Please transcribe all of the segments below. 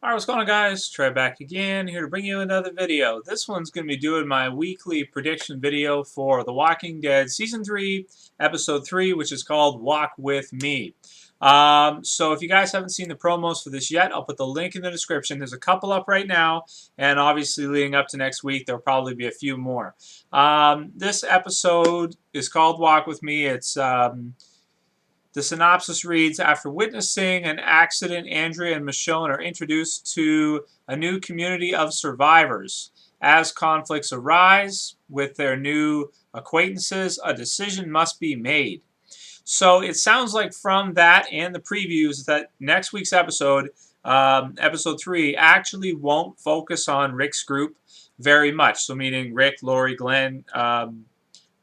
Alright, what's going on, guys? Trey back again, here to bring you another video. This one's going to be doing my weekly prediction video for The Walking Dead Season 3, Episode 3, which is called Walk With Me. So if you guys haven't seen the promos for this yet, I'll put the link in the description. There's a couple up right now, and obviously leading up to next week, there'll probably be a few more. This episode is called Walk With Me. The synopsis reads, after witnessing an accident, Andrea and Michonne are introduced to a new community of survivors. As conflicts arise with their new acquaintances, a decision must be made. So it sounds like from that and the previews that next week's episode, episode 3, actually won't focus on Rick's group very much. So meaning Rick, Lori, Glenn,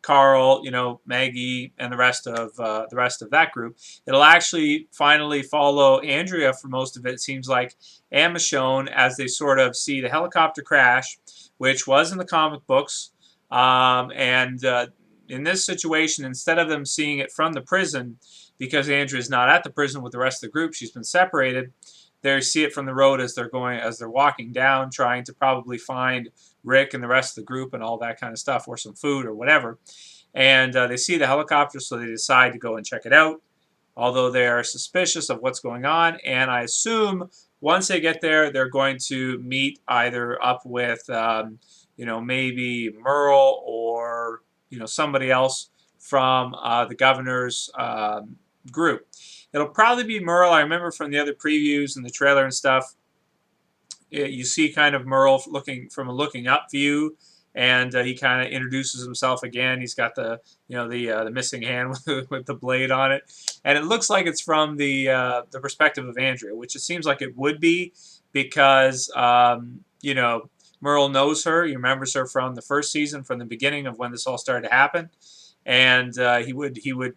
Carl, Maggie, and the rest of that group. It'll actually finally follow Andrea for most of it seems like, and Michonne as they sort of see the helicopter crash, which was in the comic books. In this situation, instead of them seeing it from the prison, because Andrea's not at the prison with the rest of the group, she's been separated. They see it from the road as they're walking down, trying to probably find Rick and the rest of the group and all that kind of stuff, or some food or whatever. And they see the helicopter, so they decide to go and check it out, although they are suspicious of what's going on. And I assume once they get there, they're going to meet either up with, maybe Merle or, somebody else from the governor's group. It'll probably be Merle. I remember from the other previews and the trailer and stuff, you see kind of Merle looking from a looking up view, and he kind of introduces himself again. He's got the the missing hand with the blade on it, and it looks like it's from the perspective of Andrea, which it seems like it would be because Merle knows her. He remembers her from the first season, from the beginning of when this all started to happen, and he would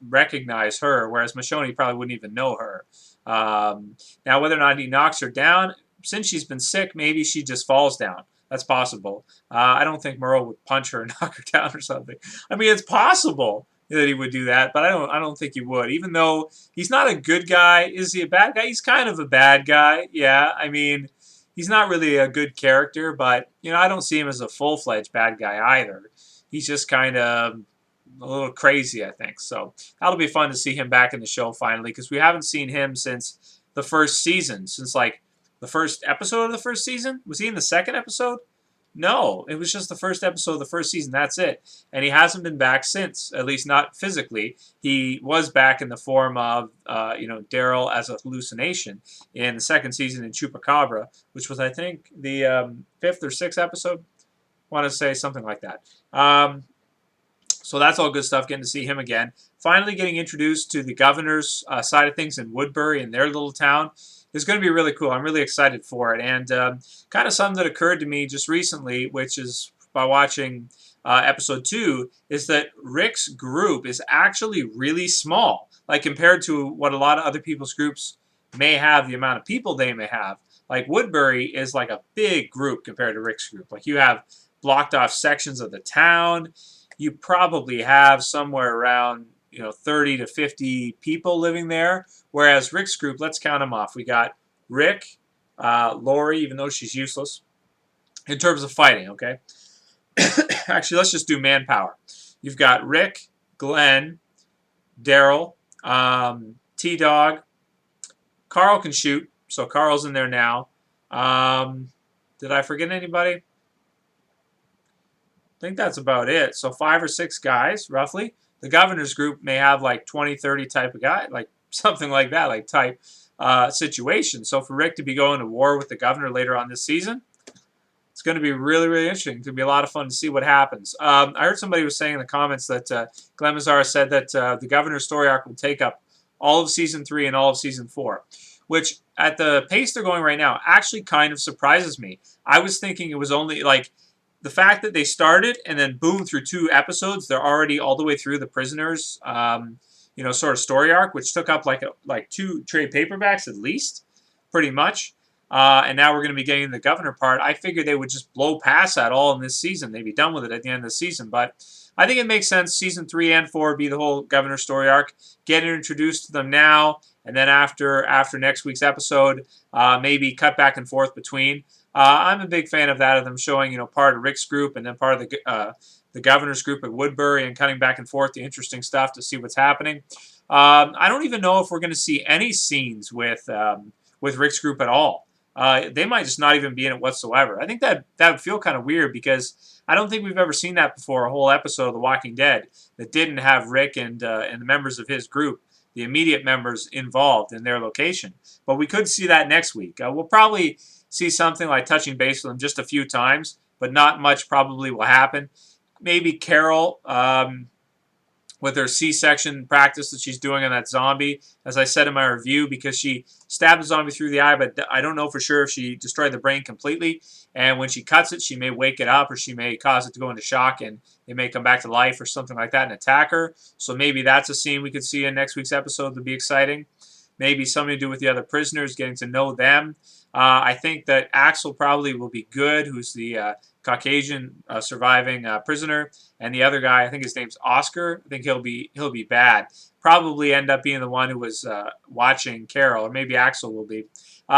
recognize her, whereas Michonne probably wouldn't even know her. Now, whether or not he knocks her down, since she's been sick, maybe she just falls down. That's possible. I don't think Merle would punch her and knock her down or something. I mean, it's possible that he would do that, but I don't think he would. Even though he's not a good guy, is he a bad guy? He's kind of a bad guy. Yeah, I mean, he's not really a good character, but I don't see him as a full-fledged bad guy either. He's just kind of a little crazy, I think. So that'll be fun to see him back in the show finally, because we haven't seen him since the first season, since like the first episode of the first season. Was he in the second episode? No, it was just the first episode of the first season. That's it. And he hasn't been back since, at least not physically. He was back in the form of, Daryl as a hallucination in the second season in Chupacabra, which was, I think, the fifth or sixth episode. I want to say something like that. So that's all good stuff, getting to see him again. Finally getting introduced to the governor's side of things in Woodbury, in their little town, is going to be really cool. I'm really excited for it. And kind of something that occurred to me just recently, which is by watching episode 2, is that Rick's group is actually really small. Like compared to what a lot of other people's groups may have, the amount of people they may have. Like Woodbury is like a big group compared to Rick's group. Like you have blocked off sections of the town. You probably have somewhere around 30 to 50 people living there, whereas Rick's group, let's count them off. We got Rick, Lori, even though she's useless in terms of fighting, okay? Actually, let's just do manpower. You've got Rick, Glenn, Daryl, T-Dog. Carl can shoot, so Carl's in there now. Did I forget anybody? I think that's about it. So 5 or 6 guys, roughly. The governor's group may have like 20, 30 type of guy, like something like that, like type situation. So for Rick to be going to war with the governor later on this season, it's going to be really, really interesting. It's going to be a lot of fun to see what happens. I heard somebody was saying in the comments that Glenn Mazzara said that the governor's story arc will take up all of Season 3 and all of Season 4, which at the pace they're going right now actually kind of surprises me. I was thinking it was only like the fact that they started and then boom, through 2 episodes, they're already all the way through the prisoners, sort of story arc, which took up like 2 trade paperbacks at least, pretty much. And now we're going to be getting the governor part. I figured they would just blow past that all in this season. They'd be done with it at the end of the season. But I think it makes sense. Season 3 and 4 be the whole governor story arc. Get introduced to them now, and then after next week's episode, maybe cut back and forth between. I'm a big fan of that, of them showing, part of Rick's group and then part of the governor's group at Woodbury and cutting back and forth the interesting stuff to see what's happening. I don't even know if we're going to see any scenes with Rick's group at all. They might just not even be in it whatsoever. I think that would feel kind of weird because I don't think we've ever seen that before, a whole episode of The Walking Dead that didn't have Rick and the members of his group, the immediate members, involved in their location. But we could see that next week. We'll probably see something like touching base with them just a few times, but not much probably will happen. Maybe Carol, with her C-section practice that she's doing on that zombie, as I said in my review, because she stabbed the zombie through the eye, but I don't know for sure if she destroyed the brain completely. And when she cuts it, she may wake it up, or she may cause it to go into shock, and it may come back to life or something like that and attack her. So maybe that's a scene we could see in next week's episode to be exciting. Maybe something to do with the other prisoners, getting to know them. I think that Axel probably will be good, who's the Caucasian surviving prisoner, and the other guy, I think his name's Oscar. I think he'll be bad. Probably end up being the one who was watching Carol, or maybe Axel will be.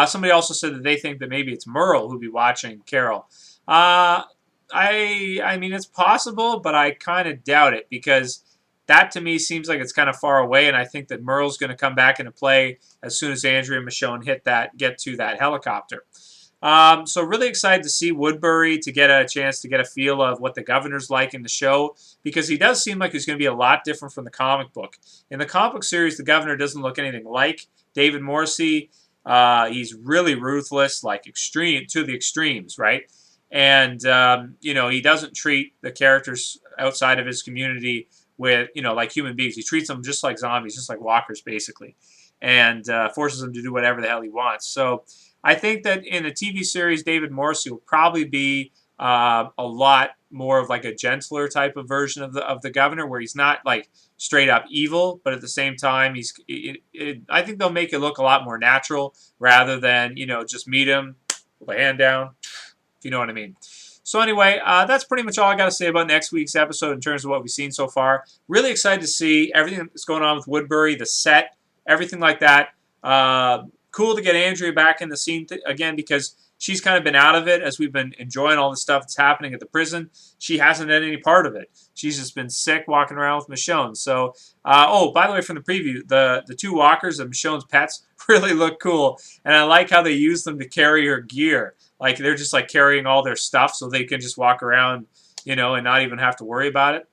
Somebody also said that they think that maybe it's Merle who'll be watching Carol. I mean, it's possible, but I kind of doubt it, because that to me seems like it's kind of far away, and I think that Merle's going to come back into play as soon as Andrea and Michonne get to that helicopter. So really excited to see Woodbury, to get a chance to get a feel of what the governor's like in the show, because he does seem like he's going to be a lot different from the comic book. In the comic book series, the governor doesn't look anything like David Morrissey. He's really ruthless, like extreme to the extremes, right? And he doesn't treat the characters outside of his community with, like human beings. He treats them just like zombies, just like walkers, basically, and forces them to do whatever the hell he wants. So I think that in the TV series, David Morrissey will probably be a lot more of like a gentler type of version of the governor, where he's not like straight up evil, but at the same time, I think they'll make it look a lot more natural, rather than just meet him, put a hand down, if you know what I mean. So anyway, that's pretty much all I got to say about next week's episode in terms of what we've seen so far. Really excited to see everything that's going on with Woodbury, the set, everything like that. Cool to get Andrea back in the scene again, because she's kind of been out of it as we've been enjoying all the stuff that's happening at the prison. She hasn't had any part of it. She's just been sick walking around with Michonne. So, by the way, from the preview, the two walkers of Michonne's pets really look cool. And I like how they use them to carry her gear. Like, they're just like carrying all their stuff so they can just walk around, and not even have to worry about it.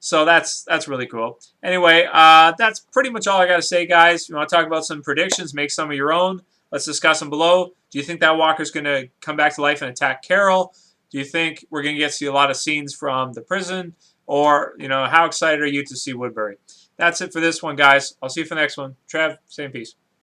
So that's really cool. Anyway, that's pretty much all I got to say, guys. If you want to talk about some predictions, make some of your own. Let's discuss them below. Do you think that walker's going to come back to life and attack Carol? Do you think we're going to get to see a lot of scenes from the prison? Or, how excited are you to see Woodbury? That's it for this one, guys. I'll see you for the next one. Trev, same peace.